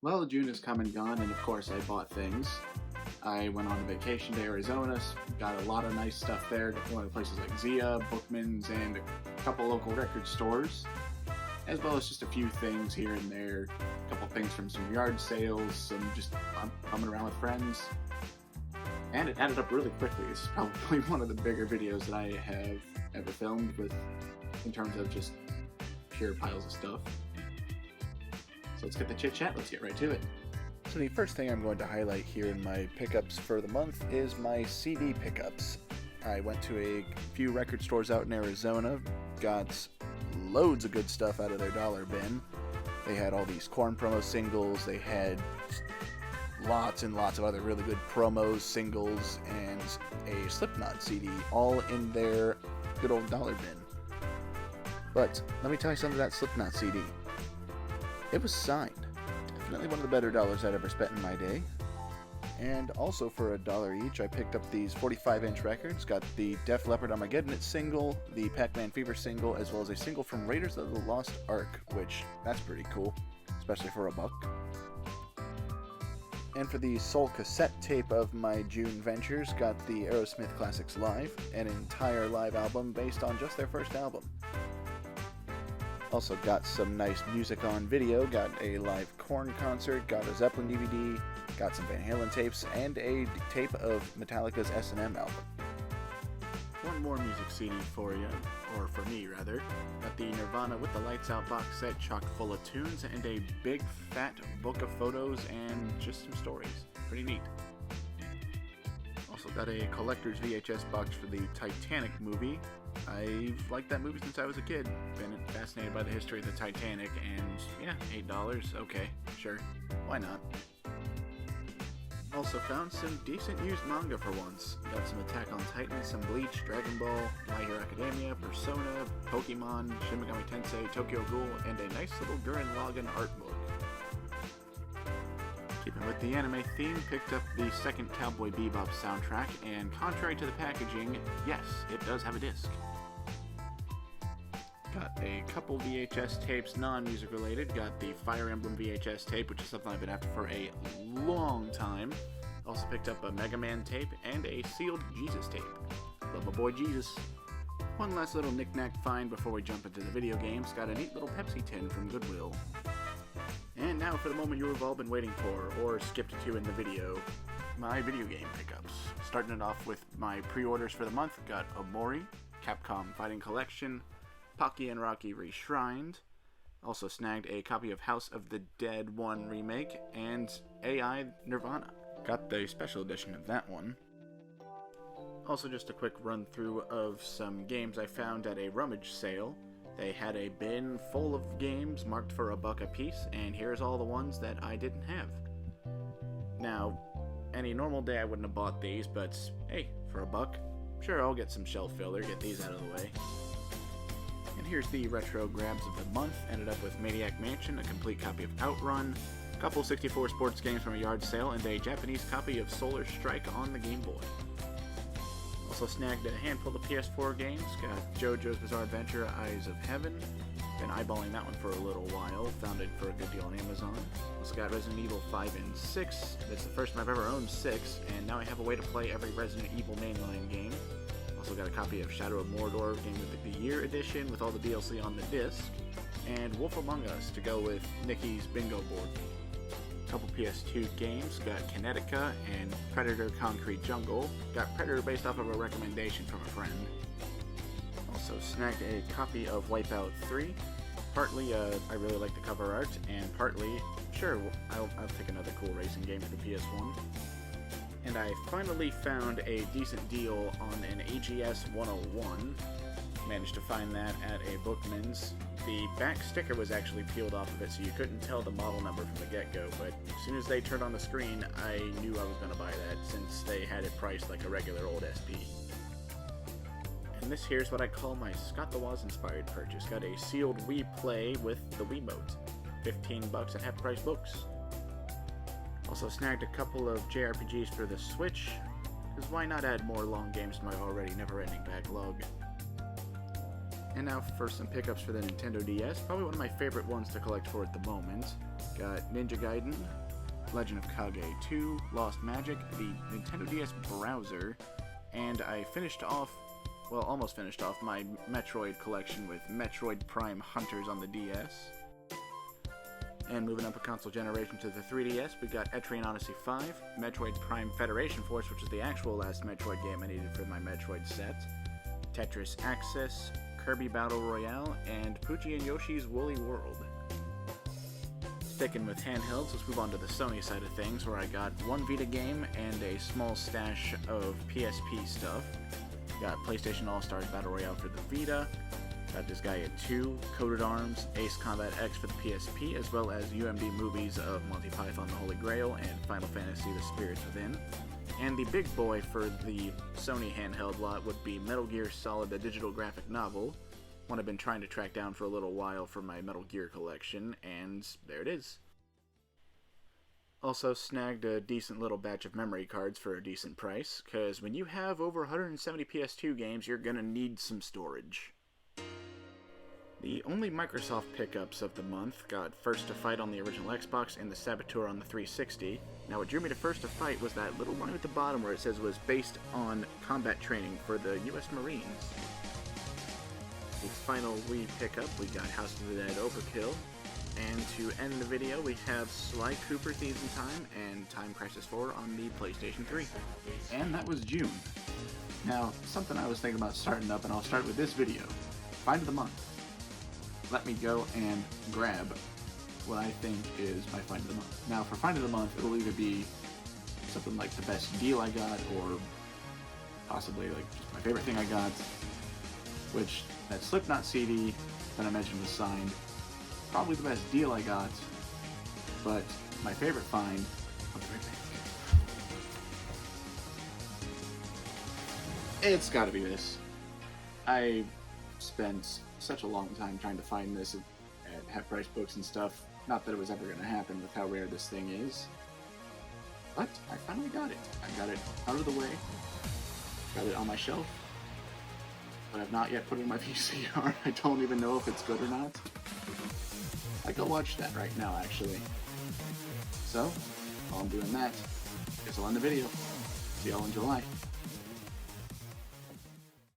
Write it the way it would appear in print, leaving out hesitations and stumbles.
Well, June has come and gone, and of course I bought things. I went on a vacation to Arizona, got a lot of nice stuff there, one of the places like Zia, Bookman's, and a couple local record stores, as well as just a few things here and there, a couple things from some yard sales, some just bumming around with friends. And it added up really quickly. It's probably one of the bigger videos that I have ever filmed in terms of just pure piles of stuff. So let's get the chit chat, let's get right to it. So the first thing I'm going to highlight here in my pickups for the month is my CD pickups. I went to a few record stores out in Arizona, got loads of good stuff out of their dollar bin. They had all these Korn promo singles, they had lots and lots of other really good promos, singles, and a Slipknot CD, all in their good old dollar bin. But let me tell you something about that Slipknot CD. It was signed. Definitely one of the better dollars I'd ever spent in my day. And also for $1 each, I picked up these 45-inch records. Got the Def Leppard Armageddon It single, the Pac-Man Fever single, as well as a single from Raiders of the Lost Ark, which, that's pretty cool, especially for $1. And for the sole cassette tape of my June ventures, got the Aerosmith Classics Live, an entire live album based on just their first album. Also got some nice music on video, got a live Korn concert, got a Zeppelin DVD, got some Van Halen tapes, and a tape of Metallica's S&M album. One more music CD for you, or for me rather. Got the Nirvana With the Lights Out box set chock full of tunes and a big fat book of photos and just some stories. Pretty neat. Also got a collector's VHS box for the Titanic movie. I've liked that movie since I was a kid. Been fascinated by the history of the Titanic, and yeah, $8, okay, sure, why not? Also found some decent used manga for once. Got some Attack on Titan, some Bleach, Dragon Ball, My Hero Academia, Persona, Pokemon, Shin Megami Tensei, Tokyo Ghoul, and a nice little Gurren Lagann art book. Keeping with the anime theme, picked up the second Cowboy Bebop soundtrack, and contrary to the packaging, yes, it does have a disc. Got a couple VHS tapes, non-music related. Got the Fire Emblem VHS tape, which is something I've been after for a long time. Also picked up a Mega Man tape and a sealed Jesus tape. Love my boy Jesus. One last little knick-knack find before we jump into the video games. Got a neat little Pepsi tin from Goodwill. And now for the moment you have all been waiting for, or skipped to in the video, my video game pickups. Starting it off with my pre-orders for the month, got Omori, Capcom Fighting Collection, Pocky and Rocky Reshrined. Also snagged a copy of House of the Dead 1 Remake, and AI Nirvana. Got the special edition of that one. Also just a quick run through of some games I found at a rummage sale. They had a bin full of games marked for $1 a piece, and here's all the ones that I didn't have. Now, any normal day I wouldn't have bought these, but hey, for $1, sure, I'll get some shelf filler, get these out of the way. And here's the retro grabs of the month. Ended up with Maniac Mansion, a complete copy of Outrun, a couple 64 sports games from a yard sale, and a Japanese copy of Solar Strike on the Game Boy. Also snagged a handful of PS4 games. Got JoJo's Bizarre Adventure, Eyes of Heaven. Been eyeballing that one for a little while. Found it for a good deal on Amazon. Also got Resident Evil 5 and 6. It's the first time I've ever owned 6, and now I have a way to play every Resident Evil mainline game. Also got a copy of Shadow of Mordor, Game of the Year edition with all the DLC on the disc. And Wolf Among Us to go with Nikki's bingo board. Couple PS2 games, got Kinetica and Predator Concrete Jungle. Got Predator based off of a recommendation from a friend. Also snagged a copy of Wipeout 3. Partly, I really like the cover art, and partly, sure, I'll take another cool racing game for the PS1. And I finally found a decent deal on an AGS 101. Managed to find that at a Bookman's. The back sticker was actually peeled off of it, so you couldn't tell the model number from the get-go, but as soon as they turned on the screen, I knew I was going to buy that, since they had it priced like a regular old SP. And this here's what I call my Scott the Woz-inspired purchase. Got a sealed Wii Play with the Wiimote. $15 at half-price books. Also snagged a couple of JRPGs for the Switch, because why not add more long games to my already never-ending backlog? And now for some pickups for the Nintendo DS, probably one of my favorite ones to collect for at the moment. Got Ninja Gaiden, Legend of Kage 2, Lost Magic, the Nintendo DS browser, and I almost finished off my Metroid collection with Metroid Prime Hunters on the DS. And moving up a console generation to the 3DS, we got Etrian Odyssey 5, Metroid Prime Federation Force, which is the actual last Metroid game I needed for my Metroid set, Tetris Access, Kirby Battle Royale, and Poochie and Yoshi's Woolly World. Sticking with handhelds, let's move on to the Sony side of things, where I got one Vita game and a small stash of PSP stuff. Got PlayStation All-Stars Battle Royale for the Vita, got Disgaea 2, Coded Arms, Ace Combat X for the PSP, as well as UMD movies of Monty Python the Holy Grail and Final Fantasy The Spirits Within. And the big boy for the Sony handheld lot would be Metal Gear Solid, the digital graphic novel, one I've been trying to track down for a little while for my Metal Gear collection, and there it is. Also snagged a decent little batch of memory cards for a decent price, because when you have over 170 PS2 games, you're gonna need some storage. The only Microsoft pickups of the month got First to Fight on the original Xbox and the Saboteur on the 360. Now what drew me to First to Fight was that little line at the bottom where it says it was based on combat training for the US Marines. The final Wii pickup, we got House of the Dead Overkill. And to end the video, we have Sly Cooper Thieves in Time and Time Crisis 4 on the PlayStation 3. And that was June. Now, something I was thinking about starting up, and I'll start with this video. Find of the month. Let me go and grab what I think is my find of the month. Now, for find of the month, it'll either be something like the best deal I got, or possibly like just my favorite thing I got, which that Slipknot CD that I mentioned was signed. Probably the best deal I got, but my favorite find, I'll be right back. It's gotta be this. I spent such a long time trying to find this at half-price books and stuff. Not that it was ever gonna happen with how rare this thing is. But I finally got it. I got it out of the way. Got it on my shelf. But I've not yet put it in my VCR. I don't even know if it's good or not. I go watch that right now, actually. So, while I'm doing that, guess I'll end the video. See y'all in July.